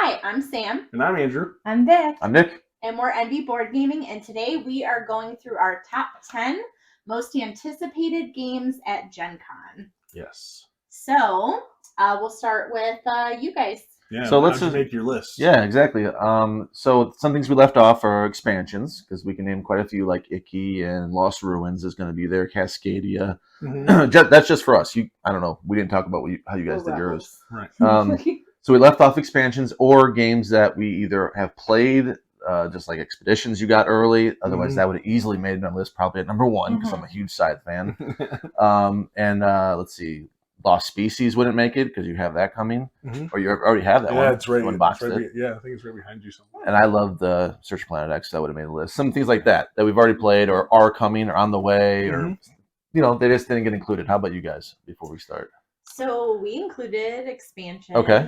Hi, I'm Sam. And I'm Andrew. I'm Vic. I'm Nick. And we're NB Board Gaming, and today we are going through our top 10 most anticipated games at GenCon. Yes. So, we'll start with you guys. Yeah, so let's just make your list. Yeah, exactly. So some things we left off are expansions, because we can name quite a few, like Icky and Lost Ruins is going to be there, Cascadia. Mm-hmm. That's just for us. I don't know. We didn't talk about how you guys did yours. Right. So we left off expansions or games that we either have played, just like Expeditions you got early. Otherwise, that would have easily made my list probably at number one, because I'm a huge Scythe fan. Let's see. Lost Species wouldn't make it because you have that coming, or you already have that one. Yeah, it's right. Unboxed it. Yeah, I think it's right behind you somewhere. And I love the Search Planet X. That would have made the list. Some things like that we've already played, or are coming, or on the way, or they just didn't get included. How about you guys before we start? So we included expansions. Okay.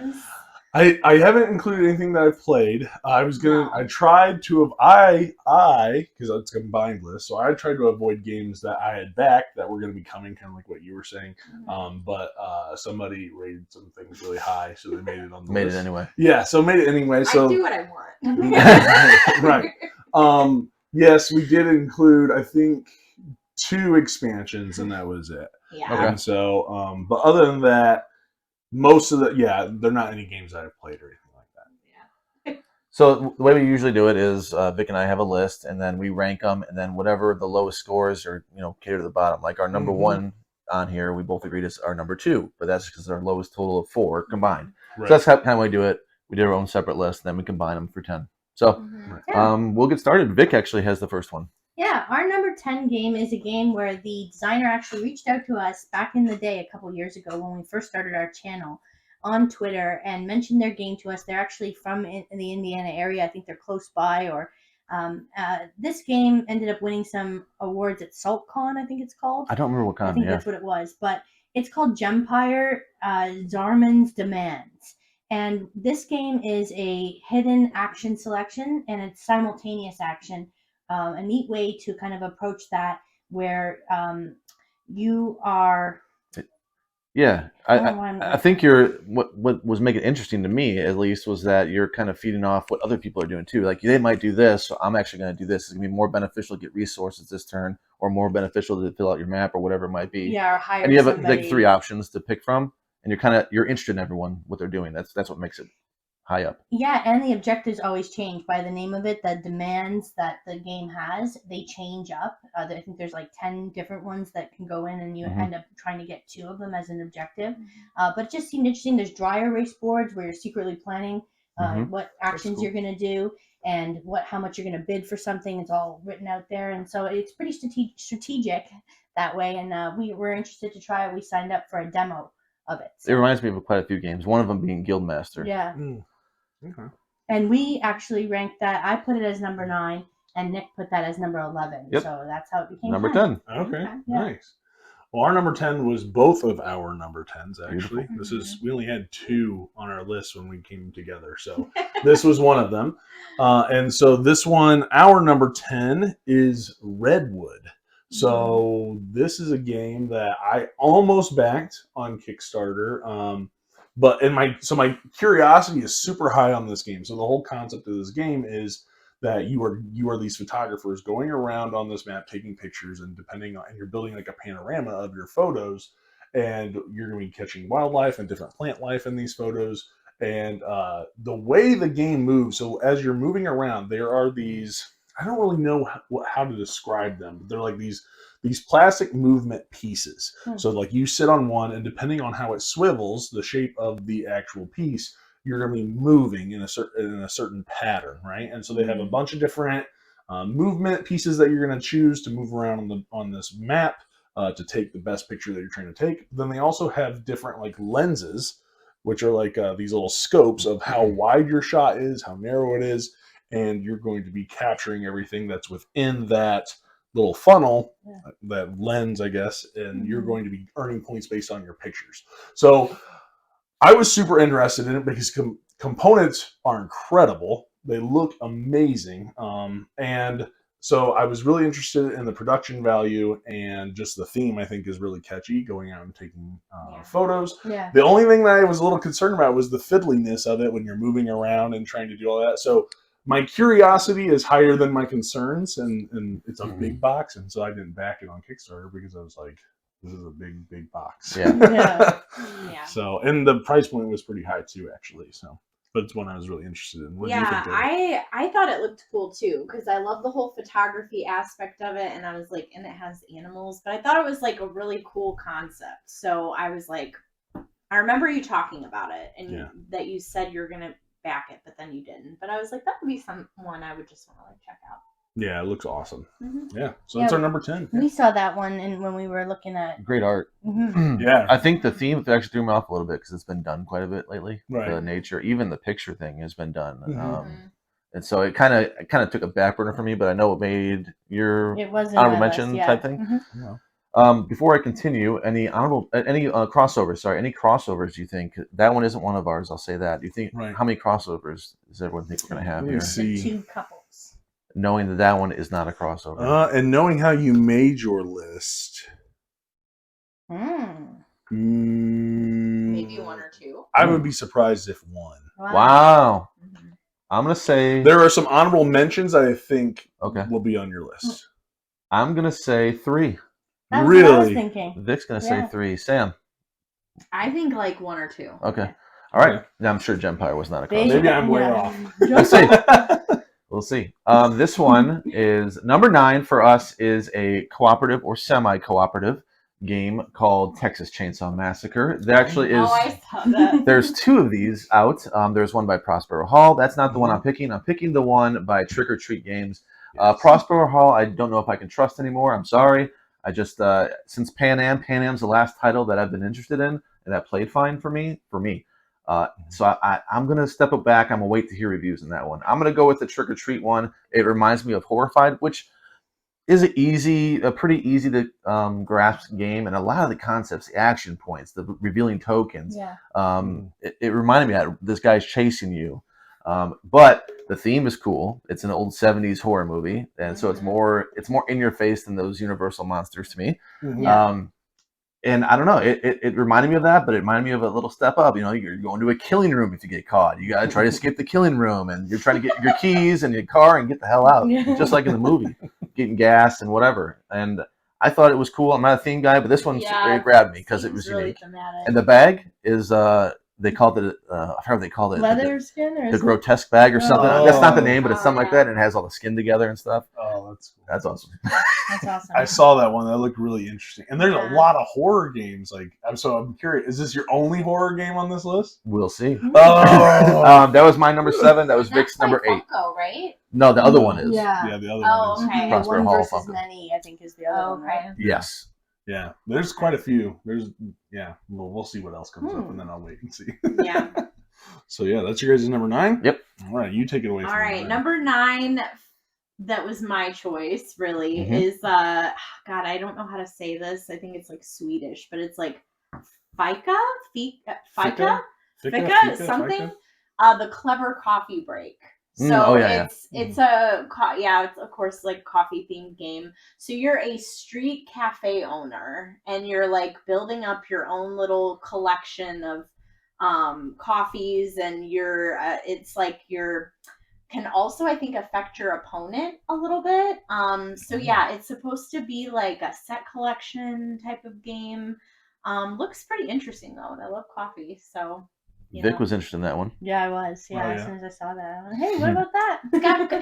I haven't included anything that I've played. I tried to because it's a combined list, so I tried to avoid games that I had backed that were going to be coming, kind of like what you were saying. But somebody rated some things really high, so they made it on the list. Made it anyway. Yeah, so made it anyway. So I do what I want. Right. Yes, we did include, I think, 2 expansions, and that was it. Yeah. Okay. And so, but other than that, most of they're not any games that I've played or anything like that. Yeah. So the way we usually do it is Vic and I have a list, and then we rank them, and then whatever the lowest scores are, cater to the bottom. Like our number one on here, we both agreed is our number 2, but that's because our lowest total of 4 combined. Right. So that's how kind of we do it. We did our own separate list, and then we combine them for 10. So we'll get started. Vic actually has the first one. Yeah, our number 10 game is a game where the designer actually reached out to us back in the day, a couple years ago, when we first started our channel on Twitter, and mentioned their game to us. They're actually from in the Indiana area. I think they're close by. Or this game ended up winning some awards at SaltCon, I think it's called. I don't remember what con. I think that's what it was. But it's called Gempire, Zarman's Demands. And this game is a hidden action selection, and it's simultaneous action. A neat way to kind of approach that, where you are. Yeah, I think what was making it interesting to me, at least, was that you're kind of feeding off what other people are doing too. Like, they might do this, so I'm actually going to do this. It's going to be more beneficial to get resources this turn, or more beneficial to fill out your map, or whatever it might be. Yeah, or hire. And you have like 3 options to pick from, and you're interested in everyone, what they're doing. That's what makes it high up. Yeah, and the objectives always change. By the name of it, the demands that the game has, they change up. I think there's like 10 different ones that can go in, and you end up trying to get 2 of them as an objective. But it just seemed interesting. There's dry erase boards where you're secretly planning what actions you're going to do, and how much you're going to bid for something. It's all written out there, and so it's pretty strategic that way. And we were interested to try it. We signed up for a demo of it. So. It reminds me of quite a few games. One of them being Guildmaster. Yeah. Okay. And we actually ranked that. I put it as number 9, and Nick put that as number 11. Yep. So that's how it became number 10. Okay, nice. Well, our number 10 was both of our number 10s, actually. We only had 2 on our list when we came together, so this was one of them. And so this one, our number 10 is Redwood. So this is a game that I almost backed on Kickstarter. But my curiosity is super high on this game. So the whole concept of this game is that you are these photographers going around on this map taking pictures, and you're building like a panorama of your photos, and you're going to be catching wildlife and different plant life in these photos. And the way the game moves, so as you're moving around, there are these, I don't really know how to describe them, but they're like these plastic movement pieces. So like you sit on one, and depending on how it swivels, the shape of the actual piece, you're going to be moving in a certain pattern, right? And so they have a bunch of different movement pieces that you're going to choose to move around on this map to take the best picture that you're trying to take. Then they also have different like lenses, which are like these little scopes of how wide your shot is, how narrow it is, and you're going to be capturing everything that's within that little funnel, that lens, I guess, and you're going to be earning points based on your pictures. So I was super interested in it because components are incredible. They look amazing. And So I was really interested in the production value, and just the theme I think is really catchy, going out and taking photos. Yeah. The only thing that I was a little concerned about was the fiddliness of it when you're moving around and trying to do all that. So my curiosity is higher than my concerns, and it's a big box, and so I didn't back it on Kickstarter because I was like, this is a big box. Yeah. Yeah. So, and the price point was pretty high too, actually. So, but it's one I was really interested in. What do you think, Davey? I thought it looked cool too, because I love the whole photography aspect of it, and I was like, and it has animals, but I thought it was like a really cool concept. So I was like, I remember you talking about it, and that you said you're gonna back it, but then you didn't. But I was like, that would be someone I would just want to like check out. Yeah, it looks awesome. Mm-hmm. Yeah, so that's our number 10. We saw that one, and when we were looking at Great art. Yeah, I think the theme actually threw me off a little bit because it's been done quite a bit lately. Right. The nature, even the picture thing has been done, Mhm. and so it kind of took a back burner for me. But I know it made your it wasn't honorable mention type thing. Before I continue, any crossovers? Sorry, any crossovers? Do you think that one isn't one of ours? I'll say that. Do you think how many crossovers does everyone think we're going to have here? The 2 couples. Knowing that one is not a crossover. And knowing how you made your list, Maybe 1 or 2. I would be surprised if 1. Wow. I'm gonna say there are some honorable mentions that I think will be on your list. I'm gonna say 3. That's really? What I was thinking. Vic's gonna say 3. Sam. I think like 1 or 2. Okay. All right. Now I'm sure Gempire was not a crossover. Maybe I'm way off. We'll see. We'll see. This one is number 9 for us. Is a cooperative or semi-cooperative game called Texas Chainsaw Massacre. There actually is. Oh, I saw that. There's 2 of these out. There's one by Prospero Hall. That's not the one I'm picking. I'm picking the one by Trick or Treat Games. Prospero Hall, I don't know if I can trust anymore. I'm sorry. I just since Pan Am's the last title that I've been interested in, and that played fine for me. So I'm gonna step it back. I'm gonna wait to hear reviews on that one. I'm gonna go with the Trick or Treat one. It reminds me of Horrified, which is a pretty easy to grasp game, and a lot of the concepts, the action points, the revealing tokens. It reminded me that this guy's chasing you, but the theme is cool. It's an old 70s horror movie, and so it's more in your face than those Universal monsters to me. And I don't know, it reminded me of that, but it reminded me of a little step up. You know, you're going to a killing room if you get caught. You got to try to escape the killing room, and you're trying to get your keys and your car and get the hell out, just like in the movie, getting gas and whatever. And I thought it was cool. I'm not a theme guy, but this one grabbed me because it was really unique. Thematic. And the bag is they called it I forgot what they called it. Leather skin or the grotesque bag or something. That's not the name, but it's something like that, and it has all the skin together and stuff. Oh, that's cool. That's awesome. That's awesome. I saw that one. That looked really interesting. And there's a lot of horror games. I'm curious. Is this your only horror game on this list? We'll see. Oh, that was my number 7. That was Vic's number 8. Funko, right? No, the other one is. Yeah, the other one is. Okay. Prospero One Hall versus Funko. many, I think, is the other one. Right? Yes. Yeah, there's quite a few. We'll see what else comes up, and then I'll wait and see. Yeah. So yeah, that's your guys' number 9? Yep. All right, you take it away. All right, number 9, that was my choice, really, is, God, I don't know how to say this. I think it's like Swedish, but it's like Fika? Fika? Something? The Clever Coffee Break. So it's of course like coffee themed game. So you're a street cafe owner, and you're like building up your own little collection of coffees, and it's like can also, I think, affect your opponent a little bit. So yeah, it's supposed to be like a set collection type of game. Looks pretty interesting though, and I love coffee, so. Vic was interested in that one. Yeah, I was. Yeah, as soon as I saw that, I went, hey, what about that?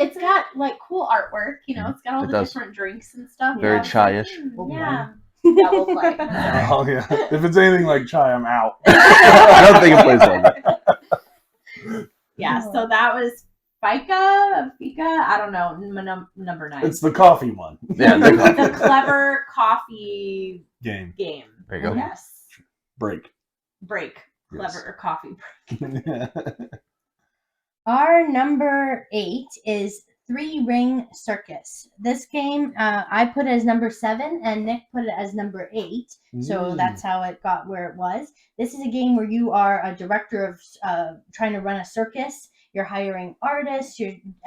It's got like cool artwork, it's got all the different drinks and stuff. Very chai-ish. Yeah, we'll play. Oh yeah, if it's anything like chai, I'm out. I don't think it plays like that. Yeah, so that was Fika. I don't know. Number 9. It's the coffee one. Yeah, the Clever Coffee game. There you go. Yes. Break. Clever Coffee Break. Our number 8 is 3 Ring Circus. This game, I put it as number 7, and Nick put it as number 8. So that's how it got where it was. This is a game where you are a director of trying to run a circus, You're hiring artists,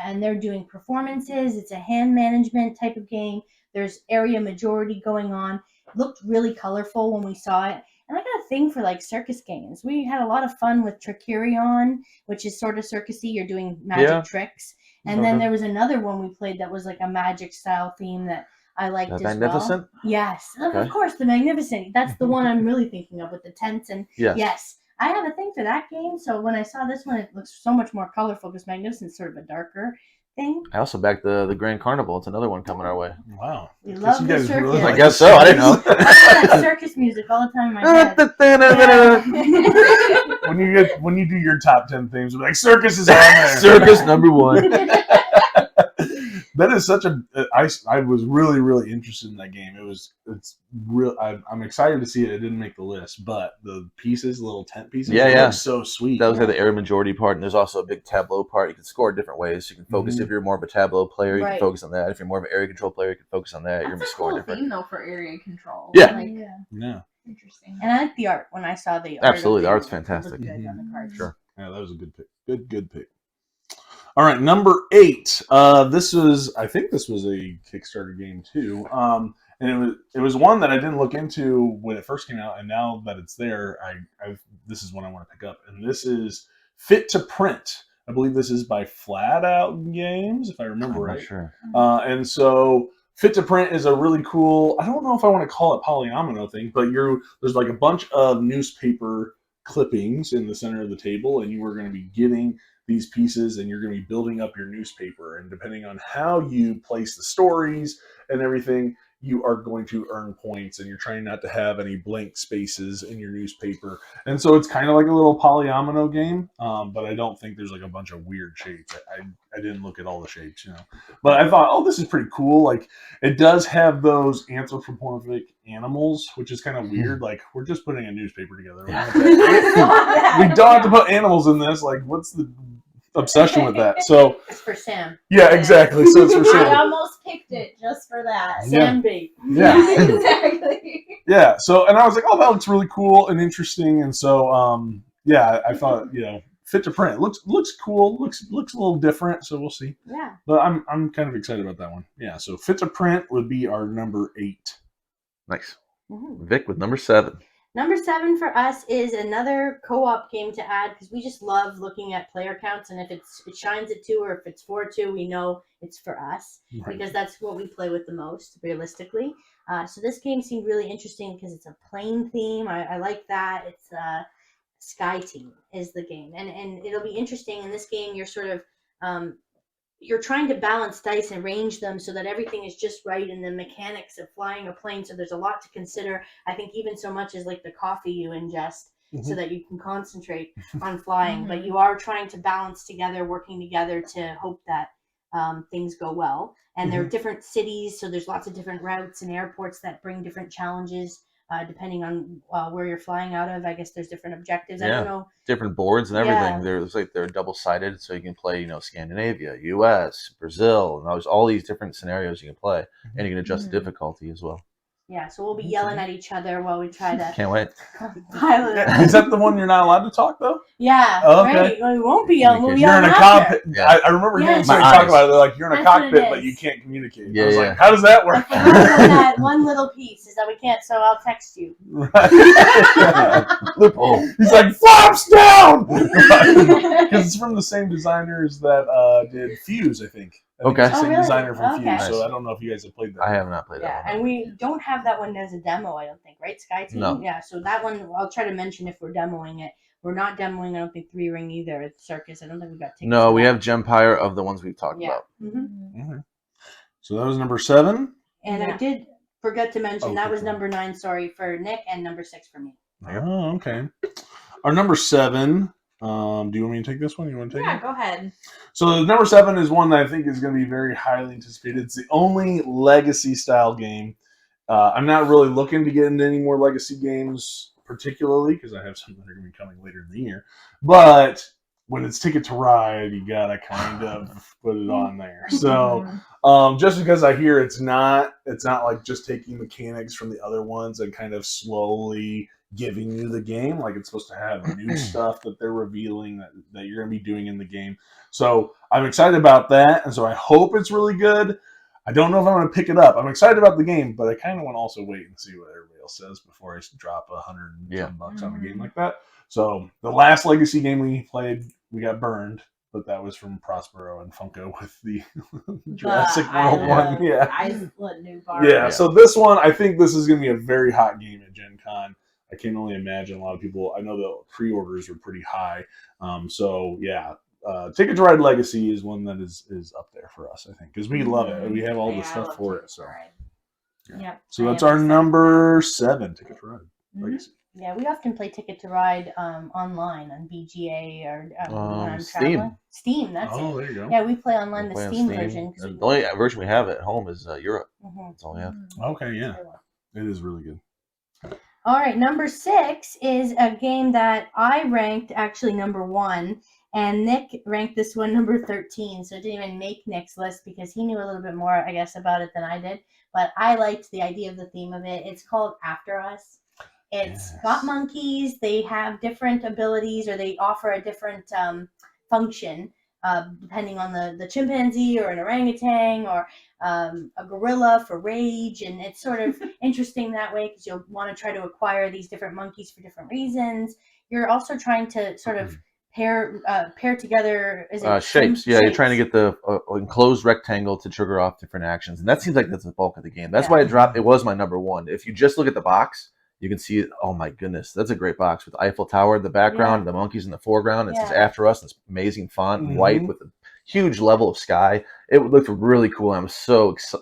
and they're doing performances. It's a hand management type of game. There's area majority going on. It looked really colorful when we saw it. And I got a thing for like circus games. We had a lot of fun with Tricurion, which is sort of circusy. You're doing magic tricks. And then there was another one we played that was like a magic style theme that I liked as Magnificent? well. Yes, Okay. of course, the Magnificent. That's the one I'm really thinking of with the tents and Yes. I have a thing for that game. So when I saw this one, it looks so much more colorful because Magnificent's sort of a darker thing. I also backed the Grand Carnival. It's another one coming our way. Wow. We love the circus. really I guess so. I didn't know. I have that circus music all the time in my head. when you do your top 10 themes, you'll be like, Circus is on there. Circus number 1. That is such a. I was really, really interested in that game. It's real. I'm excited to see it. It didn't make the list, but the pieces, little tent pieces, look so sweet. That was the area majority part, and there's also a big tableau part. You can score different ways. You can focus if you're more of a tableau player. You can focus on that. If you're more of an area control player, you can focus on that. You're gonna be scoring different. Theme though for area control. Yeah. Yeah. Interesting. And I like the art. When I saw the art, Absolutely, the art's it looked fantastic. good on the cards. Sure. Yeah, that was a good pick. Good pick. All right, number 8. I think this was a Kickstarter game too. And it was one that I didn't look into when it first came out, and now that it's there, this is one I want to pick up. And this is Fit to Print. I believe this is by Flat Out Games, if I remember right. Sure. And so Fit to Print is a really cool. I don't know if I want to call it polyomino thing, but there's like a bunch of newspaper clippings in the center of the table, and you are going to be getting these pieces and you're going to be building up your newspaper, and depending on how you place the stories and everything, you are going to earn points, and you're trying not to have any blank spaces in your newspaper. And so it's kind of like a little polyomino game, but I don't think there's like a bunch of weird shapes. I didn't look at all the shapes, but I thought, this is pretty cool. Like, it does have those anthropomorphic animals, which is kind of weird. Like, we're just putting a newspaper together. We don't have to put animals in this. Like, what's the obsession with that? So it's for Sam. Yeah, exactly. So it's for Sam. I almost picked it just for that. Sam bait. Yeah. Exactly. Yeah. So, and I was like, that looks really cool and interesting. And so, I thought, Fit to Print looks cool. Looks a little different. So we'll see. Yeah. But I'm kind of excited about that one. Yeah. So Fit to Print would be our number 8. Nice. Mm-hmm. Vic with number 7. Number 7 for us is another co-op game to add because we just love looking at player counts, and if it shines at 2 or if it's 4-2, we know it's for us because that's what we play with the most, realistically. So this game seemed really interesting because it's a plane theme. I like that. It's Sky Team is the game, and it'll be interesting. In this game, you're sort of you're trying to balance dice and range them so that everything is just right in the mechanics of flying a plane. So there's a lot to consider. I think even so much as like the coffee you ingest so that you can concentrate on flying. But you are trying to balance together, working together to hope that things go well. And there are different cities, so there's lots of different routes and airports that bring different challenges. Depending on where you're flying out of. I guess there's different objectives. I don't know. Different boards and everything. Yeah. They're double-sided, so you can play, Scandinavia, U.S., Brazil, and there's all these different scenarios you can play, and you can adjust the difficulty as well. Yeah, so we'll be yelling at each other while we try to Can't wait. pilot it. Is that the one you're not allowed to talk though? Yeah, okay. right. Well, we won't be yelling. We'll be You're yelling in a after. cockpit. I remember hearing Yes. somebody talk about it. They're like, you're in a That's what it cockpit, but is. you can't communicate. Yeah, I was yeah. like, how does that work? That one little piece is that we can't, so I'll text you. Loophole. He's like, flaps down! Because it's from the same designers that did Fuse, I think. Okay. It's the same really? designer from Okay. Fuse, so I don't know if you guys have played that. I have not played Yeah, that one. and we don't have that one as a demo, I don't think, right, Sky Team? No. Yeah, so that one, I'll try to mention if we're demoing it. We're not demoing, I don't think, 3 Ring either at Circus. I don't think we got tickets. No, for we that. have Gempire of the ones we've talked Yeah. about. Mm-hmm. So that was number 7. And I did forget to mention, that was okay. number 9, sorry, for Nick, and number 6 for me. Oh, okay. Our number 7. Do you want me to take this one? You want to take it? Yeah, go ahead. So number 7 is one that I think is going to be very highly anticipated. It's the only legacy style game. I'm not really looking to get into any more legacy games, particularly because I have some that are going to be coming later in the year. But when it's Ticket to Ride, you got to kind of put it on there. So just because I hear it's not like just taking mechanics from the other ones and kind of slowly giving you the game. Like it's supposed to have new stuff that they're revealing that you're going to be doing in the game. So I'm excited about that, and so I hope it's really good. I don't know if I'm going to pick it up. I'm excited about the game, but I kind of want to also wait and see what everybody else says before I drop $110 on a game like that. So the last Legacy game we played, we got burned, but that was from Prospero and Funko with the Jurassic World one. Yeah, Iceland New Bar. Yeah, so this one, I think this is going to be a very hot game at Gen Con. I can only imagine a lot of people. I know the pre-orders were pretty high. So yeah, Ticket to Ride Legacy is one that is up there for us, I think, because we love it. We have all the stuff for it. So yeah. Yep. So that's our number 7, Ticket to Ride Legacy. Yeah, we often play Ticket to Ride online on BGA or when I'm Steam. traveling. Steam, that's it. Oh, there you go. Yeah, we play online the Steam version. The only version we have at home is Europe. That's all we have. Okay, yeah. It is really good. All right, number 6 is a game that I ranked actually number 1, and Nick ranked this one number 13, so it didn't even make Nick's list because he knew a little bit more, I guess, about it than I did. But I liked the idea of the theme of it. It's called After Us. It's got monkeys. They have different abilities, or they offer a different function depending on the chimpanzee or an orangutan or a gorilla for rage. And it's sort of interesting that way because you'll want to try to acquire these different monkeys for different reasons. You're also trying to sort of pair together shapes. Yeah, you're trying to get the enclosed rectangle to trigger off different actions. And that seems like that's the bulk of the game. That's why it dropped. It was my number 1. If you just look at the box, you can see it. Oh my goodness, that's a great box with Eiffel Tower in the background, the monkeys in the foreground. It says After Us. It's amazing font, white with a huge level of sky. It looked really cool. I was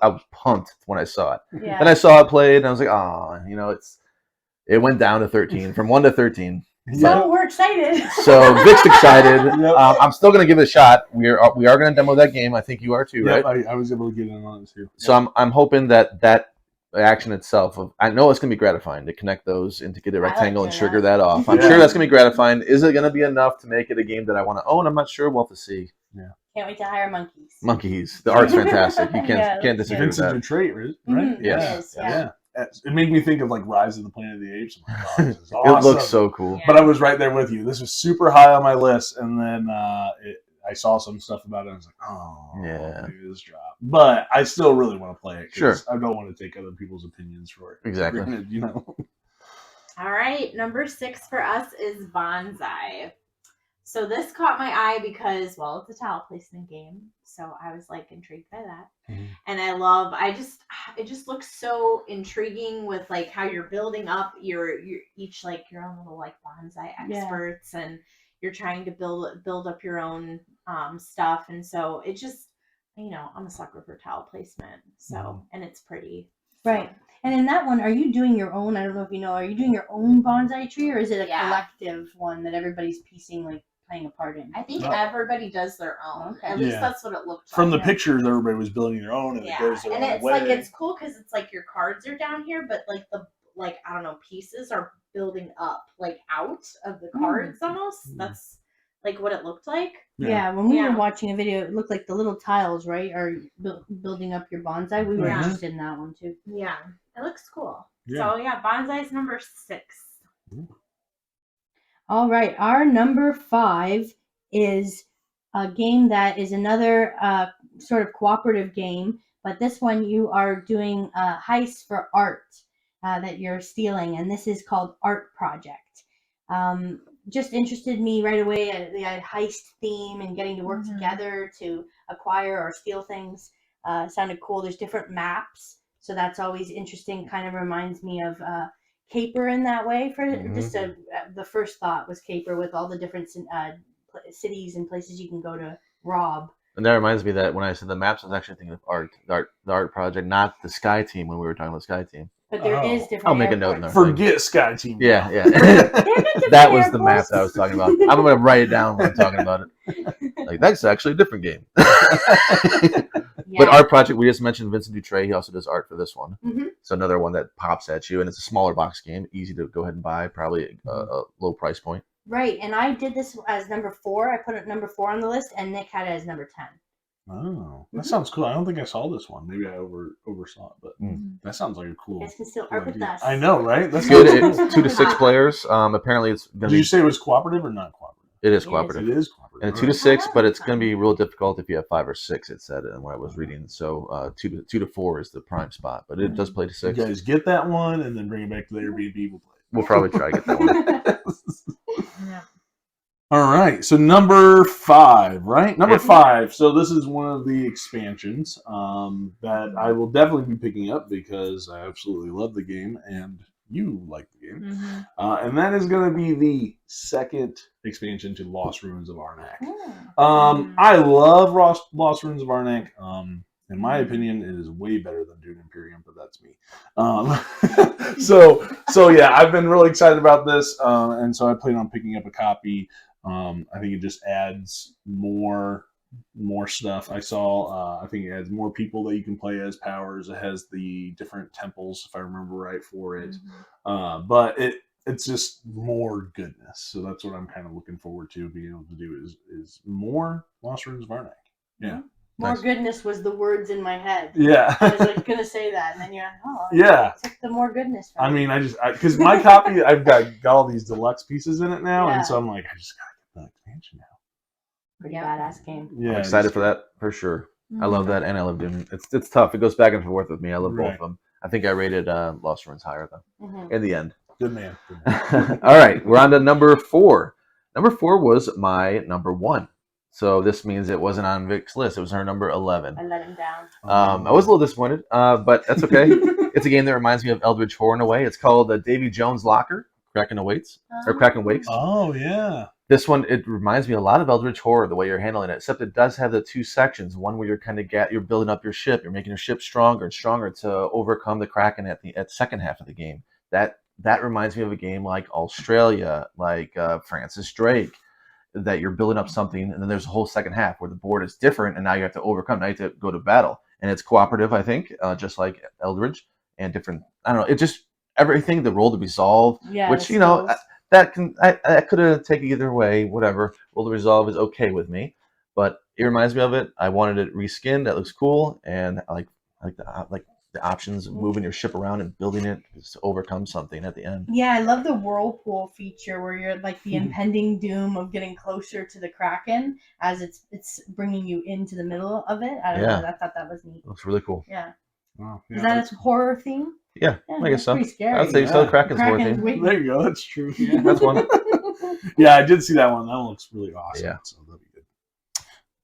I was pumped when I saw it. Yeah. And I saw it played, and I was like, oh, it went down to 13 from 1 to 13. So we're excited. So Vic's excited. I'm still going to give it a shot. We are going to demo that game. I think you are too, right? I was able to get in on it too. So I'm hoping that action itself, I know it's going to be gratifying to connect those and to get a rectangle and trigger that off. I'm sure that's going to be gratifying. Is it going to be enough to make it a game that I want to own? I'm not sure. We'll have to see. Yeah. Can't wait to hire monkeys. Monkeys. The art's fantastic. You can't disagree with that. Vincent Trait, right? Mm-hmm. Yes. Yeah. It made me think of like Rise of the Planet of the Apes. Oh my God, this is awesome. It looks so cool. But I was right there with you. This was super high on my list, and then I saw some stuff about it. And I was like, maybe this drop. But I still really want to play it. Sure. I don't want to take other people's opinions for it. Exactly. All right, number 6 for us is Bonsai. So this caught my eye because, well, it's a tile placement game. So I was like intrigued by that. And it just looks so intriguing with like how you're building up your each like your own little like bonsai experts and you're trying to build up your own stuff. And so it just, I'm a sucker for tile placement. So, and it's pretty. Right. So. And in that one, are you doing your own, I don't know if you know, are you doing your own bonsai tree or is it a collective one that everybody's piecing like playing a part in? I think everybody does their own. Okay. At least that's what it looked like. From the pictures, everybody was building their own, and it goes their own way. Like it's cool because it's like your cards are down here, but like the I don't know, pieces are building up like out of the cards almost. That's like what it looked like. Yeah, when we were watching a video, it looked like the little tiles, right, are building up your bonsai. We were interested in that one too. Yeah, it looks cool. Yeah. So bonsai is number 6. All right, our number 5 is a game that is another sort of cooperative game, but this one you are doing a heist for art that you're stealing, and this is called Art Project. Just interested me right away at the heist theme and getting to work together to acquire or steal things. Sounded cool. There's different maps, so that's always interesting. Kind of reminds me of Caper in that way. For just the first thought was Caper with all the different cities and places you can go to rob. And that reminds me that when I said the maps, I was actually thinking of the art project, not the Sky Team when we were talking about Sky Team. But there is different. I'll make a note in there. Forget Sky Team. Yeah. That was the map that I was talking about. I'm going to write it down when I'm talking about it. Like, that's actually a different game. But Art Project, we just mentioned Vincent Dutray. He also does art for this one. So another one that pops at you, and it's a smaller box game, easy to go ahead and buy, probably a low price point. Right, and I did this as number 4. I put it number 4 on the list, and Nick had it as number 10. Oh, that sounds cool. I don't think I saw this one. Maybe I oversaw it, but that sounds like a cool. You guys can still cool art with idea. us. I know, right? That's Good. cool. It's 2 to 6 players. Apparently, it's going to Did be. you say it was cooperative or not cooperative? It is It cooperative. It is cooperative. And 2 to 6, but it's going to be real difficult if you have 5 or 6. It said in what I was reading. So 2 to 4 is the prime spot, but it does play to 6. You guys get that one and then bring it back to the Airbnb. We'll play. We'll probably try to get that one. Yeah. All right, so number 5, right? Number 5. So this is one of the expansions that I will definitely be picking up because I absolutely love the game and you like the game. And that is going to be the second expansion to Lost Ruins of Arnak. I love Lost Ruins of Arnak. In my opinion, it is way better than Dune Imperium, but that's me. So yeah, I've been really excited about this, and so I plan on picking up a copy. I think it just adds more stuff. I think it adds more people that you can play as powers. It has the different temples, if I remember right, for it. But it's just more goodness. So that's what I'm kind of looking forward to being able to do is more Lost Ruins of Arnak. Yeah. More goodness was the words in my head. Yeah. I was like gonna say that, and then you're like, oh, yeah. It's like the more goodness. I mean, because my copy, I've got all these deluxe pieces in it now, and so I'm like, I just gotta get the expansion now. Pretty badass game. Yeah, I'm excited for that for sure. I love that, and I love Doom. It's tough. It goes back and forth with me. I love both of them. I think I rated Lost Ruins higher though. In the end. Good man. All right, we're on to number 4. Number 4 was my number 1. So this means it wasn't on Vic's list. It was her number 11. I let him down. I was a little disappointed, but that's okay. It's a game that reminds me of Eldritch Horror in a way. It's called Davey Jones' Locker. Kraken Wakes. Oh yeah. This one, it reminds me a lot of Eldritch Horror, the way you're handling it, except it does have the 2 sections. One where you're kind of you're building up your ship, you're making your ship stronger and stronger to overcome the Kraken at the second half of the game. That reminds me of a game like Australia, like Francis Drake, that you're building up something, and then there's a whole second half where the board is different, and now you have to overcome. Now you have to go to battle, and it's cooperative, I think, just like Eldritch, and different. I don't know. It just everything. The roll to resolve, which that could have taken either way. Whatever roll to resolve is okay with me, but it reminds me of it. I wanted it reskinned. That looks cool, and I like the options of moving your ship around and building it to overcome something at the end. Yeah, I love the whirlpool feature where you're like the impending doom of getting closer to the Kraken as it's bringing you into the middle of it. I don't know. I thought that was neat. Looks really cool. Yeah. Wow, yeah. Is that a horror theme? Yeah, I guess so. Pretty scary. I'd say so. Kraken's horror theme. There you go. That's true. Yeah. That's one. Yeah, I did see that one. That one looks really awesome. Yeah. So that'll be good.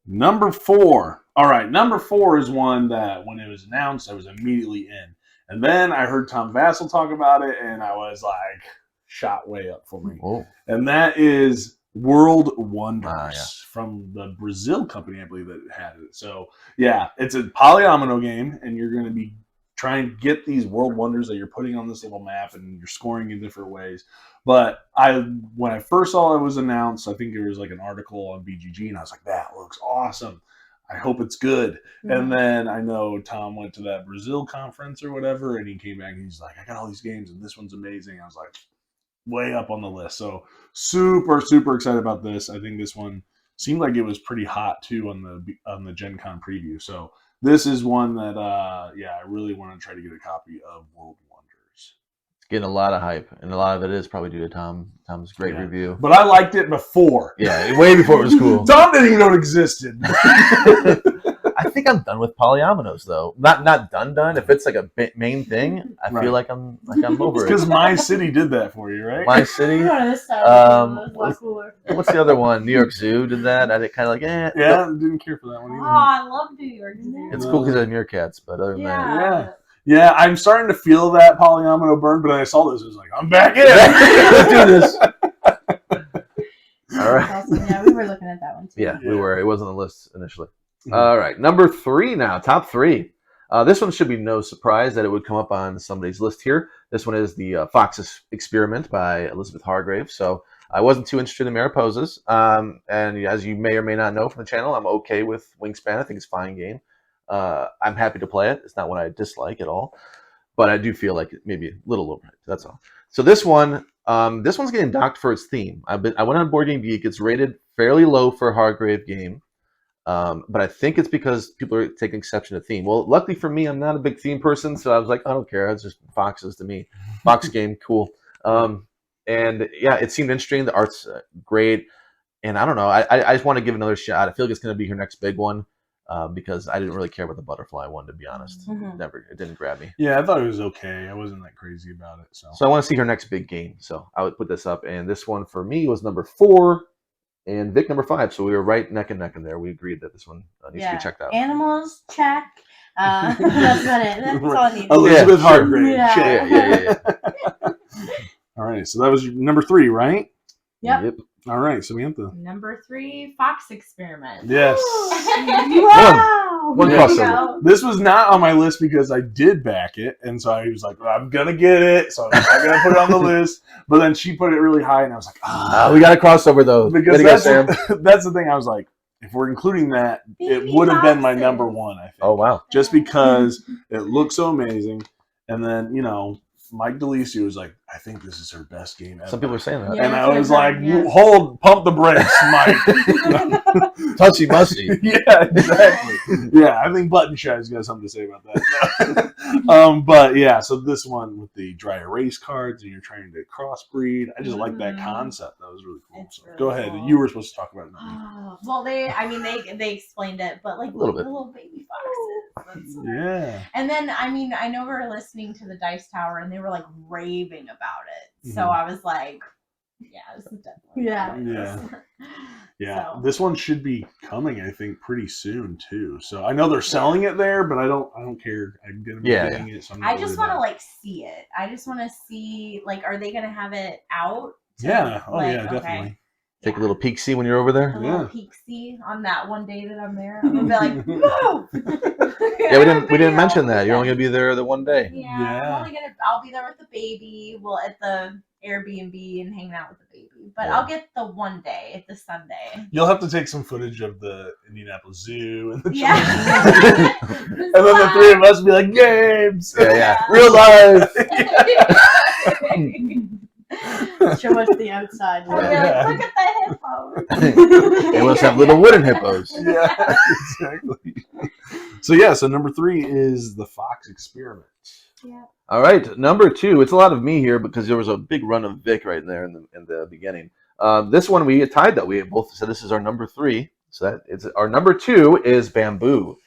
Number 4. All right, number 4 is one that when it was announced, I was immediately in. And then I heard Tom Vassell talk about it, and I was like, shot way up for me. Oh. And that is World Wonders from the Brazil company, I believe, that had it. So, yeah, it's a polyomino game, and you're going to be trying to get these world wonders that you're putting on this little map, and you're scoring in different ways. But when I first saw it was announced, I think there was like an article on BGG, and I was like, that looks awesome. I hope it's good. Mm-hmm. And then I know Tom went to that Brazil conference or whatever, and he came back and he's like, I got all these games, and this one's amazing. I was like, way up on the list. So super, super excited about this. I think this one seemed like it was pretty hot too on the GenCon preview. So this is one that, I really want to try to get a copy of World Wonders. It's getting a lot of hype, and a lot of it is probably due to Tom's great review. But I liked it before. Yeah, way before it was cool. Tom didn't even know it existed. I think I'm done with polyominoes, though. Not done. If it's like a main thing, I feel like I'm over it. Because My City did that for you, right? My City. What's the other one? New York Zoo did that. I did kind of like, Yeah, didn't care for that one either. Oh, I love New York Zoo. It's cool because of meerkats, but other than that, yeah, I'm starting to feel that polyomino burn. But I saw this, I was like, I'm back in. Let's do this. All right. Awesome. Yeah, we were looking at that one too. Yeah, we were. It wasn't on the list initially. All right, number 3 now, top 3. This one should be no surprise that it would come up on somebody's list here. This one is the Fox's Experiment by Elizabeth Hargrave. So I wasn't too interested in Mariposas. And as you may or may not know from the channel, I'm okay with Wingspan. I think it's a fine game. I'm happy to play it. It's not one I dislike at all. But I do feel like it maybe a little overhyped. That's all. So this one's getting docked for its theme. I went on Board Game Geek. It's rated fairly low for a Hargrave game. But I think it's because people are taking exception to theme. Well, luckily for me, I'm not a big theme person, so I was like, I don't care. It's just foxes to me. Fox game, cool. And yeah, it seemed interesting. The art's great. And I don't know. I just want to give another shot. I feel like it's going to be her next big one because I didn't really care about the butterfly one, to be honest. It didn't grab me. Yeah, I thought it was okay. I wasn't that crazy about it. So I want to see her next big game. So I would put this up. And this one for me was number 4. And Vic number 5, so we were right neck and neck in there. We agreed that this one needs to be checked out. Animals, check. That's about it. That's all I need. Elizabeth Hargrave. Yeah. All right, so that was number 3, right? Yep. All right, Samantha. Number 3, Fox Experiment. Yes. Wow. One crossover. This was not on my list because I did back it, and so I was like, well, I'm gonna get it, so I'm not gonna put it on the list. But then she put it really high, and I was like, we got a crossover though. Because that's the thing. I was like, if we're including that, it would have been my number 1. I think. Oh wow! Just because it looks so amazing, and then Mike DeLisi was like, I think this is her best game ever. Some people are saying that. Yeah, and I was like, yes. pump the brakes, Mike. Touchy mushy. Yeah, exactly. Yeah, I think Button Shy's got something to say about that. But yeah, so this one with the dry erase cards and you're trying to crossbreed, I just like that concept. That was really cool. It's So really go ahead. cool. You were supposed to talk about it. Well, they explained it, but like A little bit. the little baby foxes. Yeah. And then I know we were listening to the Dice Tower, and they were like raving about it. So I was like, yeah, this is definitely Yeah. So. This one should be coming, I think, pretty soon too. So I know they're selling it there, but I don't care. I'm gonna be getting it. So I just want to like see it. I just want to see like, are they gonna have it out? Yeah. Oh yeah, definitely. Take a little peek see when you're over there. A little peek see on that one day that I'm there. I'm gonna be like, no. Yeah, we didn't mention that. You're only gonna be there the one day. Yeah. I'll be there with the baby. We'll at the Airbnb and hanging out with the baby. But I'll get the one day. It's the Sunday. You'll have to take some footage of the Indianapolis Zoo and the and then the 3 of us will be like, games. Yeah. Real life. Show us the outside. I'll be like, look at the hippos. They must have little wooden hippos. Yeah, exactly. So number 3 is the Fox Experiment. Yeah. All right, number 2. It's a lot of me here because there was a big run of Vic right there in the beginning. This one we tied that. We both said this is our number 3. So that it's our number 2 is Bamboo.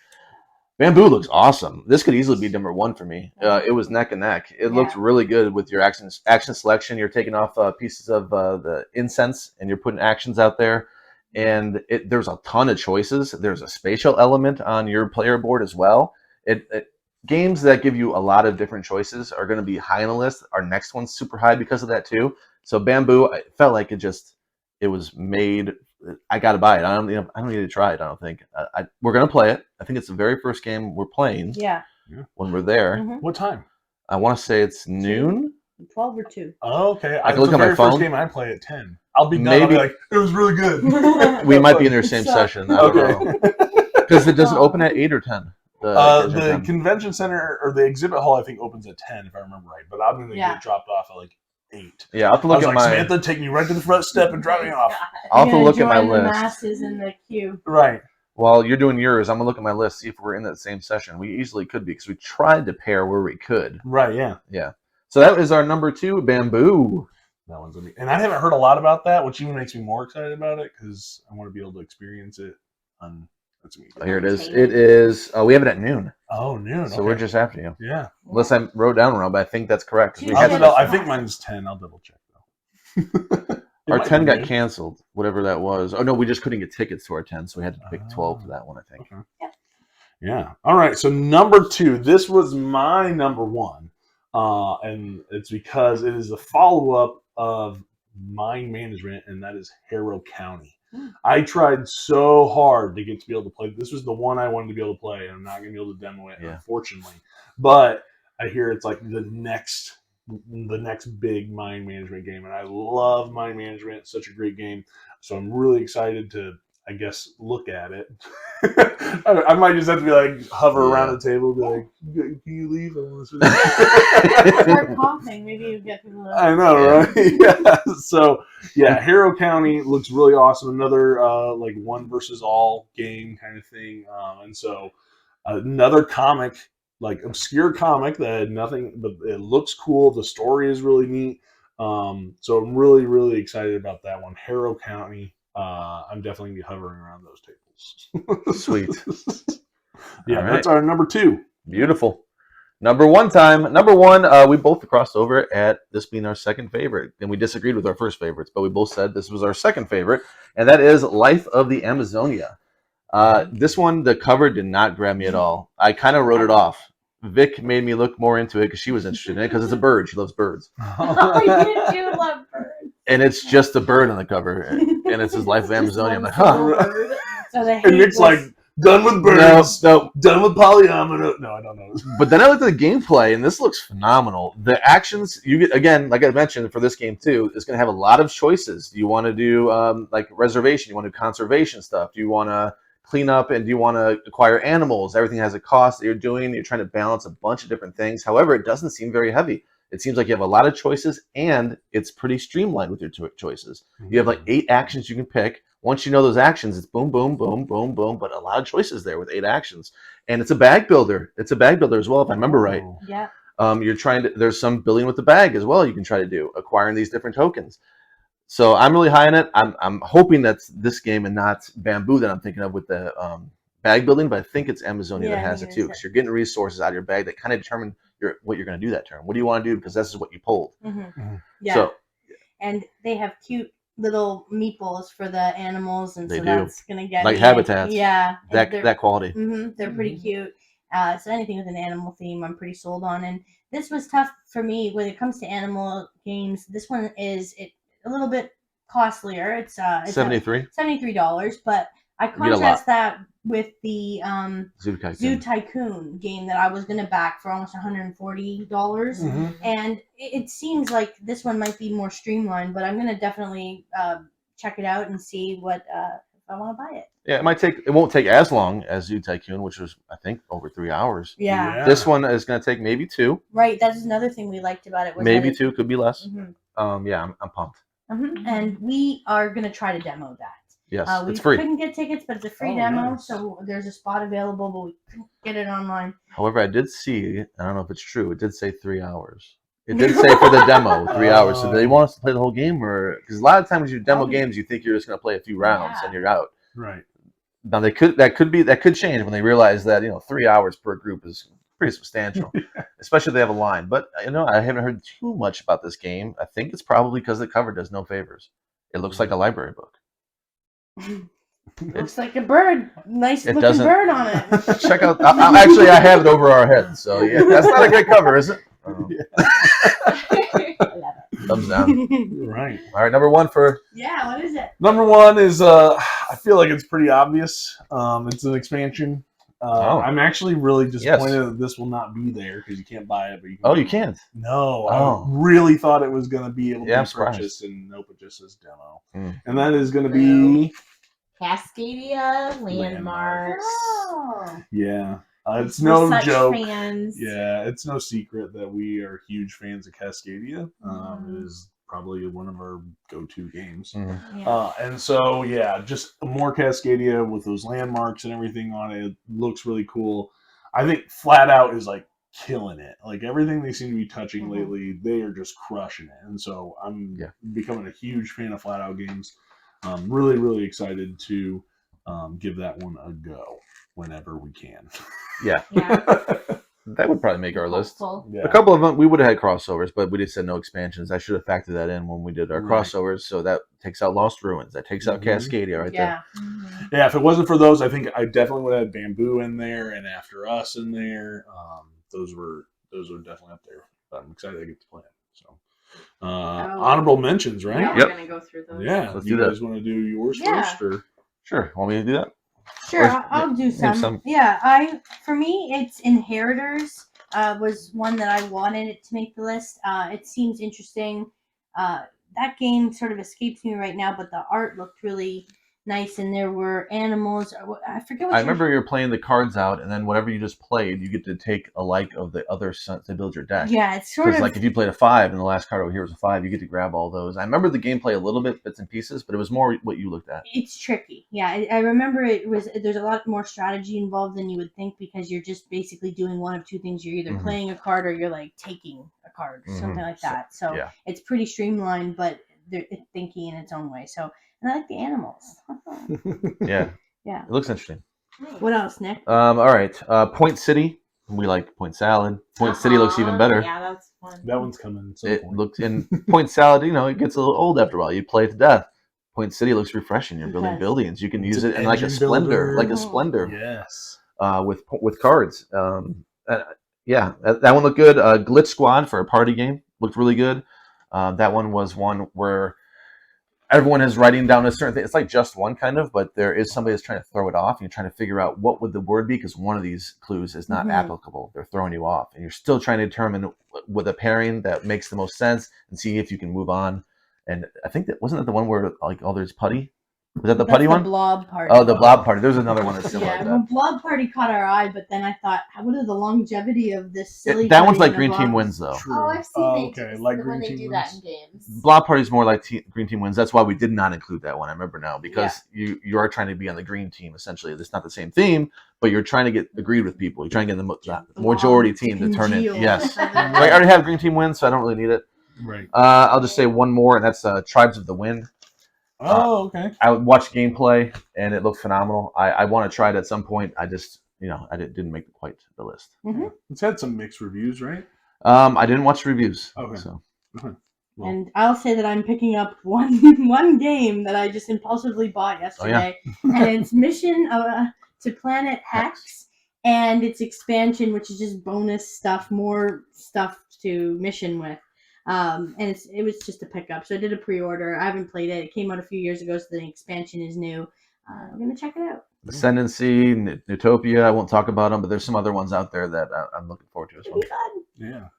Bamboo looks awesome. This could easily be number 1 for me. It was neck and neck. It looked really good with your action selection. You're taking off pieces of the incense and you're putting actions out there. And there's a ton of choices. There's a spatial element on your player board as well. Games that give you a lot of different choices are going to be high on the list. Our next one's super high because of that too. So Bamboo, I felt like it was made. I got to buy it. I don't need to try it. I don't think. We're going to play it. I think it's the very first game we're playing. Yeah. When we're there. Mm-hmm. What time? I want to say it's noon. 12 or 2. Oh, okay. I can look at my phone. First game I play at 10. I'll be done. I'll be like, it was really good. We might be in their same session. I don't know. Because it doesn't open at 8 or 10. The convention center or the exhibit hall, I think, opens at 10, if I remember right. But I'm going to get dropped off at like 8. Yeah, I'll have to look at my... Samantha, take me right to the front step and drop me off. I'll have to look at my the list. masses in the queue. Right. While you're doing yours, I'm going to look at my list, see if we're in that same session. We easily could be because we tried to pair where we could. Right, yeah. Yeah. So that is our number 2, Bamboo. That one's going to be... And I haven't heard a lot about that, which even makes me more excited about it because I want to be able to experience it on... Here it is. It is. We have it at noon. Oh, noon. So we're just after you. Yeah. Unless I wrote down wrong, but I think that's correct. I think mine's 10. I'll double check though. Our 10 got canceled, whatever that was. Oh no, we just couldn't get tickets to our 10, so we had to pick 12 for that one, I think. Okay. Yeah. All right. So number 2. This was my number 1, and it's because it is the follow-up of Mind Management, and that is Harrow County. I tried so hard to get to be able to play. This was the one I wanted to be able to play, and I'm not going to be able to demo it, unfortunately. But I hear it's like the next big Mind Management game, and I love Mind Management. It's such a great game. So I'm really excited to I guess, look at it. I might just have to be like hover around the table, be like, "Can you leave?" Start coughing. Maybe you get people. I know, right? Yeah. So yeah, Harrow County looks really awesome. Another like one versus all game kind of thing, and so another comic, like obscure comic that had nothing, but it looks cool. The story is really neat. So I'm really, really excited about that one. Harrow County. I'm definitely gonna be hovering around those tables. Sweet. Yeah, All right. that's our number 2. Beautiful. Number 1 time. Number 1, we both crossed over at this being our second favorite. And we disagreed with our first favorites, but we both said this was our second favorite. And that is Life of the Amazonia. This one, the cover did not grab me at all. I kind of wrote it off. Vic made me look more into it because she was interested in it because it's a bird. She loves birds. Oh, you do love birds. And it's just a bird on the cover. And it says Life of the Amazonia. I'm like, huh. So they And Nick's like, done with birds. No. Done with polyamino. No, I don't know. But then I looked at the gameplay, and this looks phenomenal. The actions you get, again, like I mentioned for this game too, is going to have a lot of choices. Do you want to do like reservation? Do you want to do conservation stuff? Do you want to clean up, and do you want to acquire animals? Everything has a cost that you're doing. You're trying to balance a bunch of different things. However, it doesn't seem very heavy. It seems like you have a lot of choices, and it's pretty streamlined with your choices. You have like 8 actions you can pick. Once you know those actions, it's boom, boom, boom, boom, boom, but a lot of choices there with 8 actions. And it's a bag builder. It's a bag builder as well, if I remember right. Yeah. You're trying to, there's some building with the bag as well you can try to do, acquiring these different tokens. So I'm really high on it. I'm hoping that's this game and not Bamboo that I'm thinking of with the bag building, but I think it's Amazonia that has it too, because you're getting resources out of your bag that kind of determine what you're going to do that turn. What do you want to do? Because this is what you pulled. Yeah. So, and they have cute little meeples for the animals, and They so do. that's gonna get like me. habitats. Yeah, and That quality. they're pretty cute. So anything with an animal theme, I'm pretty sold on. And this was tough for me when it comes to animal games. This one is a little bit costlier. It's $73, but I contrast that with the Zoo Tycoon game that I was going to back for almost $140. And it seems like this one might be more streamlined, but I'm going to definitely check it out and see what if I want to buy it. Yeah, it won't take as long as Zoo Tycoon, which was, I think, over 3 hours. Yeah. This one is going to take maybe 2. Right. That's another thing we liked about it. Was maybe 2, could be less. Yeah, I'm pumped. And we are going to try to demo that. Yes, we it's free. couldn't get tickets, but it's a free demo, so there's a spot available, but we couldn't get it online. However, I did see, I don't know if it's true, it did say 3 hours. It did say for the demo 3 hours. So do they want us to play the whole game, or because a lot of times you demo games, you think you're just going to play a few rounds and you're out. Right. Now that could change when they realize that 3 hours per group is pretty substantial, especially if they have a line. But I haven't heard too much about this game. I think it's probably because the cover does no favors. It looks like a library book. Looks like a bird. Nice looking bird on it. Check out. Actually, I have it over our heads. So yeah, that's not a great cover, is it? I love it. Thumbs down. Right. All right, number 1 for. Yeah, what is it? Number 1 is I feel like it's pretty obvious. It's an expansion. I'm actually really disappointed that this will not be there because you can't buy it. But you can't. No, I really thought it was going to be able to be surprised. purchased, and nope, it just says demo. And that is going to be Cascadia Landmarks. Oh. Yeah. It's no joke. Fans. Yeah, it's no secret that we are huge fans of Cascadia. It is probably one of our go-to games. And so, just more Cascadia with those landmarks and everything on it. It looks really cool. I think Flat Out is like killing it. Like everything they seem to be touching lately, they are just crushing it. And so I'm becoming a huge fan of Flat Out games. I'm really, really excited to give that one a go whenever we can. Yeah. That would probably make our list. Yeah. A couple of them, we would have had crossovers, but we just said no expansions. I should have factored that in when we did our crossovers. So that takes out Lost Ruins. That takes out Cascadia right there. Yeah, if it wasn't for those, I think I definitely would have had Bamboo in there and After Us in there. Those were definitely up there. But I'm excited to get to play it. So honorable mentions, right? Yeah, we're going to go through those. Yeah. Let's you do guys that. want to do yours first? Or? Sure. Want me to do that? Sure, I'll do some. Yeah, for me, it's Inheritors was one that I wanted it to make the list. It seems interesting. That game sort of escapes me right now, but the art looked really nice, and there were animals. I forget what I remember you're playing the cards out, and then whatever you just played, you get to take a like of the other to build your deck. Yeah, it's sort Because of like if you played a 5 and the last card over here was a 5, you get to grab all those. I remember the gameplay a little bit, bits and pieces, but it was more what you looked at. it's tricky. Yeah, I remember there's a lot more strategy involved than you would think because you're just basically doing one of two things. You're either playing a card or you're like taking a card, something like that. So yeah. it's pretty streamlined, but it's thinky in its own way. So, and I like the animals. Yeah. Yeah. It looks interesting. What else, Nick? All right. Point City. We like Point Salad. Point City looks even better. Yeah, that's fun. That one's coming. It looks in Point Salad. It gets a little old after a while. You play it to death. Point City looks refreshing. You're building buildings. You can use it in like a Splendor, Yes. With cards. Yeah, that one looked good. Glitch Squad for a party game looked really good. That one was one where everyone is writing down a certain thing. It's like just one kind of, but there is somebody that's trying to throw it off, and you're trying to figure out what would the word be because one of these clues is not applicable. They're throwing you off, and you're still trying to determine with a pairing that makes the most sense and see if you can move on. And I think wasn't that the one where like there's putty? Was that the putty one? Blob Party. Oh, the Blob Party. There's another one that's similar. Yeah, to that. well, Blob Party caught our eye, but then I thought, what is the longevity of this silly? That one's like putty Green Team Wins though. Oh, I've seen okay, like when Green they Team do Wins. that in games. Blob Party is more like Green Team Wins. That's why we did not include that one. I remember now because you are trying to be on the green team essentially. It's not the same theme, but you're trying to get agreed with people. You're trying to get the majority team to turn in. Yes, I already have Green Team Wins, so I don't really need it. Right. I'll just say one more, and that's Tribes of the Wind. Oh, okay. I watched gameplay, and it looked phenomenal. I want to try it at some point. I just, I didn't make quite the list. It's had some mixed reviews, right? I didn't watch the reviews. Okay. So. Well. And I'll say that I'm picking up one game that I just impulsively bought yesterday, and it's Mission to Planet Hex, and its expansion, which is just bonus stuff, more stuff to mission with. And it was just a pickup. So I did a pre-order. I haven't played it. It came out a few years ago, so the expansion is new. I'm gonna check it out. Ascendancy, Utopia. I won't talk about them, but there's some other ones out there that I'm looking forward to as well. It'll be fun.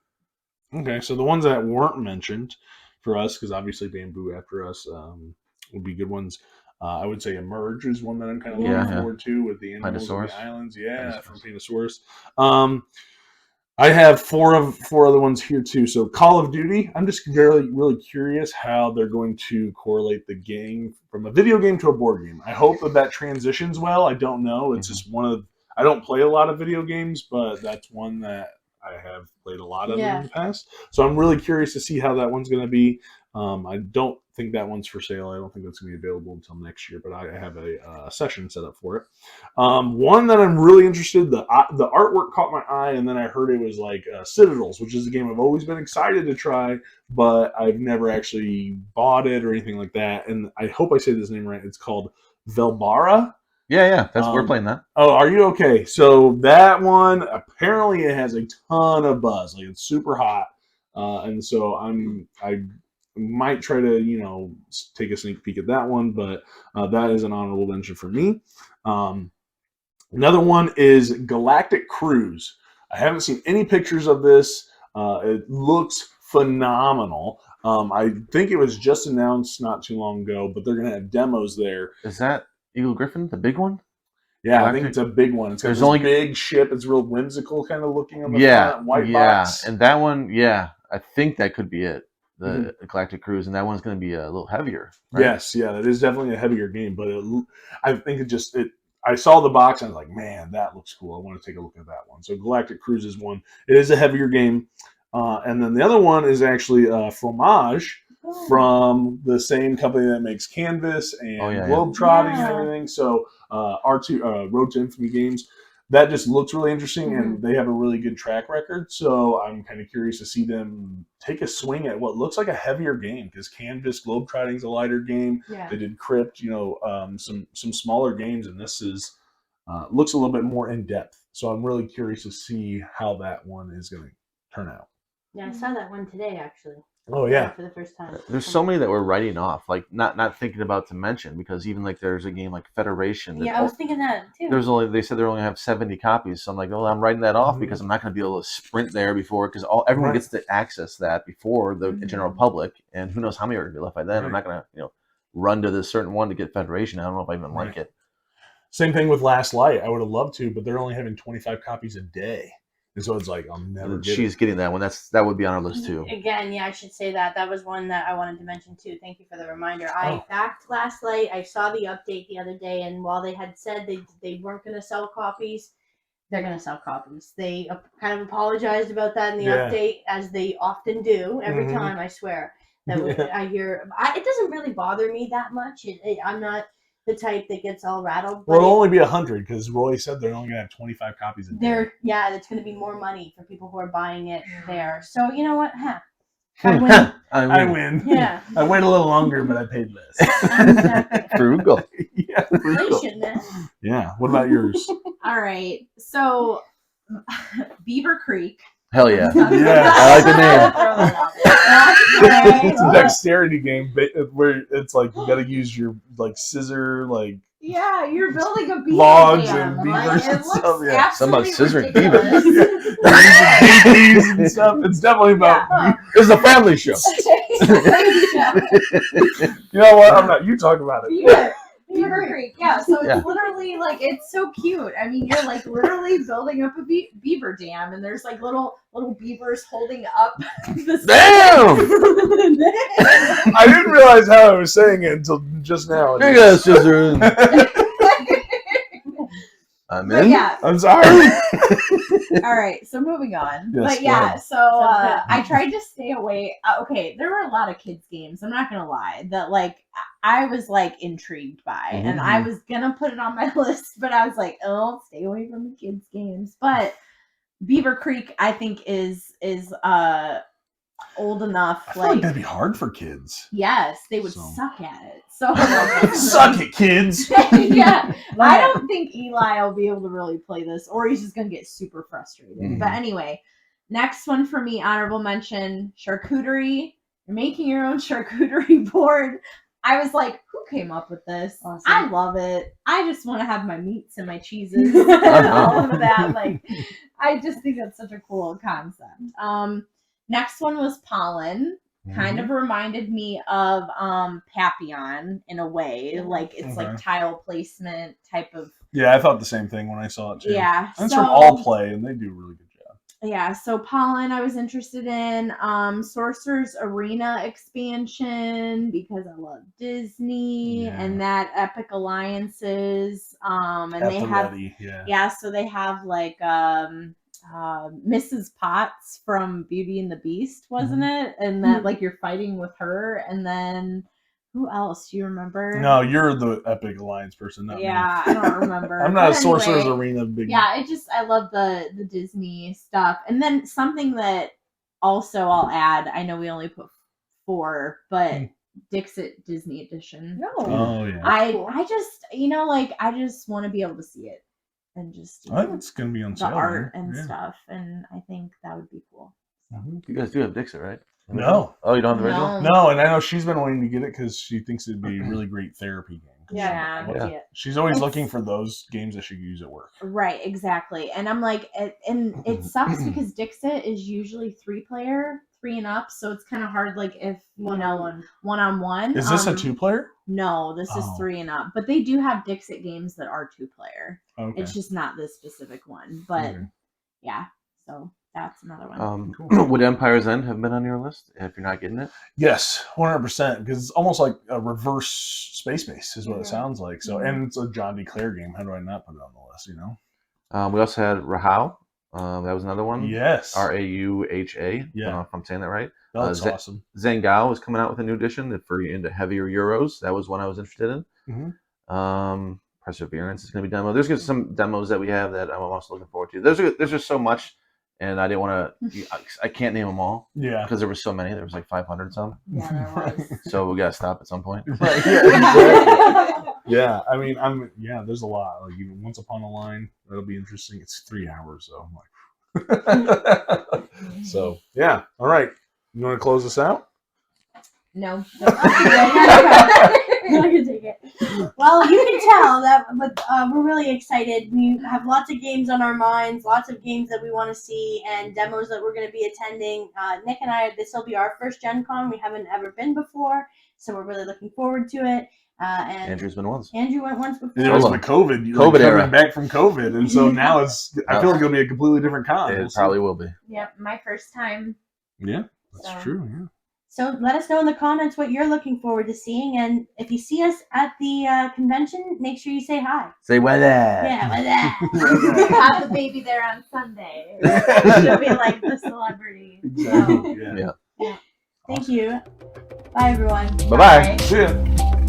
Yeah. Okay, so the ones that weren't mentioned for us, because obviously Bamboo after us would be good ones. I would say Emerge is one that I'm kind of looking forward to with the animals of the islands. Yeah, from Penosaurus. I have four other ones here too. So Call of Duty, I'm just really curious how they're going to correlate the game from a video game to a board game. I hope that transitions well. I don't know. It's just I don't play a lot of video games, but that's one that I have played a lot of in the past. So I'm really curious to see how that one's going to be. I don't think that one's for sale. I don't think that's going to be available until next year, but I have a session set up for it. One that I'm really interested, the artwork caught my eye, and then I heard it was like Citadels, which is a game I've always been excited to try, but I've never actually bought it or anything like that. And I hope I say this name right. It's called Velbara. Yeah, we're playing that. Oh, are you okay? So that one, apparently it has a ton of buzz. Like it's super hot. And so I might try to, take a sneak peek at that one, but that is an honorable mention for me. Another one is Galactic Cruise. I haven't seen any pictures of this. It looks phenomenal. I think it was just announced not too long ago, but they're going to have demos there. Is that Eagle Griffin, the big one? Yeah, Galactic? I think it's a big one. It's got this big ship. It's real whimsical kind of looking on the front. White box. And that one, I think that could be it. The Galactic Cruise, and that one's going to be a little heavier. Right? Yes, that is definitely a heavier game, but I think I saw the box and I was like, man, that looks cool. I want to take a look at that one. So Galactic Cruise is one. It is a heavier game. And then the other one is actually Fromage from the same company that makes Canvas and Globetrotting and everything. So R2 Road to Infamy Games. That just looks really interesting, and they have a really good track record. So I'm kind of curious to see them take a swing at what looks like a heavier game, because Canvas, Globetrotting is a lighter game. Yeah. They did Crypt, some smaller games, and this is looks a little bit more in depth. So I'm really curious to see how that one is going to turn out. Yeah, I saw that one today actually. Oh yeah, for the first time. There's so many that we're writing off, like not thinking about to mention, because even like there's a game like Federation. Yeah, I was thinking that too. They said they only have 70 copies, so I'm like, I'm writing that off because I'm not going to be able to sprint there before, because everyone gets to access that before the general public, and who knows how many are going to be left by then. I'm not going to run to this certain one to get Federation. I don't know if I even like it. Same thing with Last Light. I would have loved to, but they're only having 25 copies a day. And so it's like, I'll never get She's getting that one. That would be on our list too. Again, yeah, I should say that. That was one that I wanted to mention too. Thank you for the reminder. I backed Last Light. I saw the update the other day, and while they had said they weren't going to sell copies, they're going to sell copies. They kind of apologized about that in the update, as they often do every time, I swear. That I hear. It doesn't really bother me that much. I'm not the type that gets all rattled. Well, it'll only be 100 because Roy said they're only going to have 25 copies a day. It's going to be more money for people who are buying it there. So, you know what? I win. I win. Yeah. I wait a little longer, but I paid less. Exactly. Frugal. Yeah. Inflation, man. Yeah. What about yours? All right. So, Beaver Creek. Hell yeah. Yeah. I like the name. It's a dexterity game where it's like you got to use your like scissor, like yeah, you're building a beaver logs dam. and beavers and stuff. Yeah, something about scissoring ridiculous. beavers and stuff. It's definitely about. This is a family show. You know what? I'm not. You talk about it. Beaver Creek, so it's literally like it's so cute. I mean, you're like literally building up a beaver dam, and there's like little beavers holding up. Damn! I didn't realize how I was saying it until just now. Big ass scissor. I'm in. Yeah. I'm sorry. All right, so moving on. Yes, but so I tried to stay away. Okay, there were a lot of kids games. I'm not gonna lie that like I was like intrigued by, and I was gonna put it on my list, but I was like, oh, stay away from the kids games. But Beaver Creek, I think, is old enough. I feel like that'd be hard for kids. Yes, they would suck at it. So suck it, kids. Yeah, I don't think Eli will be able to really play this, or he's just gonna get super frustrated. But anyway, next one for me, honorable mention: charcuterie. You're making your own charcuterie board. I was like, who came up with this? Awesome. I love it. I just want to have my meats and my cheeses and all of that. Like, I just think that's such a cool concept. Next one was Pollen. Kind of reminded me of Papillon in a way. Like, it's like tile placement type of. Yeah, I thought the same thing when I saw it too. Yeah. And it's from All Play, and they do a really good job. Yeah, so Pollen I was interested in. Sorcerer's Arena expansion because I love Disney and that Epic Alliances. And they have so they have like Mrs. Potts from Beauty and the Beast, wasn't it? And that like you're fighting with her, and then who else? Do you remember? No, you're the Epic Alliance person, not me. I don't remember. I'm not a Sorcerer's Arena big. Yeah, I love the Disney stuff. And then something that also I'll add, I know we only put 4, but Dixit Disney Edition. Oh yeah. I just I just want to be able to see it and just I think it's gonna be on the sale. art and stuff, and I think that would be cool. You guys do have Dixit, right? No. Oh, you don't have the original? No, and I know she's been wanting to get it because she thinks it'd be a really great therapy game. Yeah. She's always looking for those games that she can use at work. Right, exactly. And I'm like, and it sucks because Dixit is usually 3-player, 3 and up, so it's kind of hard. Like if one-on-one. Is this a 2-player? No, this is 3 and up. But they do have Dixit games that are 2-player. Okay. It's just not this specific one. But yeah, so that's another one. Cool. Would Empire's End have been on your list if you're not getting it? Yes, 100%. Because it's almost like a reverse Space Base is what it sounds like. So, and it's a John D. Clare game. How do I not put it on the list? You know. We also had Rahau. That was another one. Yes. Rauha. Yeah. I don't know if I'm saying that right. That's awesome. Zengao is coming out with a new edition for into heavier Euros. That was one I was interested in. Perseverance is going to be demoed. There's some demos that we have that I'm also looking forward to. There's just so much, and I didn't want to. I can't name them all. Yeah. Because there were so many. There was like 500 some. Yeah, there was. So we got to stop at some point. Right. Yeah. Yeah. I mean, there's a lot. Like even Once Upon a Line, that'll be interesting. It's 3 hours, so I'm like. So yeah. All right. You want to close this out? No. I'm gonna take it. Well, you can tell that, but we're really excited. We have lots of games on our minds, lots of games that we want to see, and demos that we're going to be attending. Nick and I, this will be our first GenCon. We haven't ever been before, So we're really looking forward to it. And Andrew's been once. Andrew went once before. And it was Solo. the COVID, COVID coming era. back from COVID, and so now it's. I feel like it'll be a completely different con. It We'll see. probably will be. Yep, my first time. Yeah, that's So. true. Yeah. So let us know in the comments what you're looking forward to seeing, and if you see us at the convention, make sure you say hi. Say what that? Yeah, what Have the baby there on Sunday. She'll be like the celebrity. Exactly. So, Yeah. Yeah. Thank you. Bye, everyone. Bye-bye. See ya.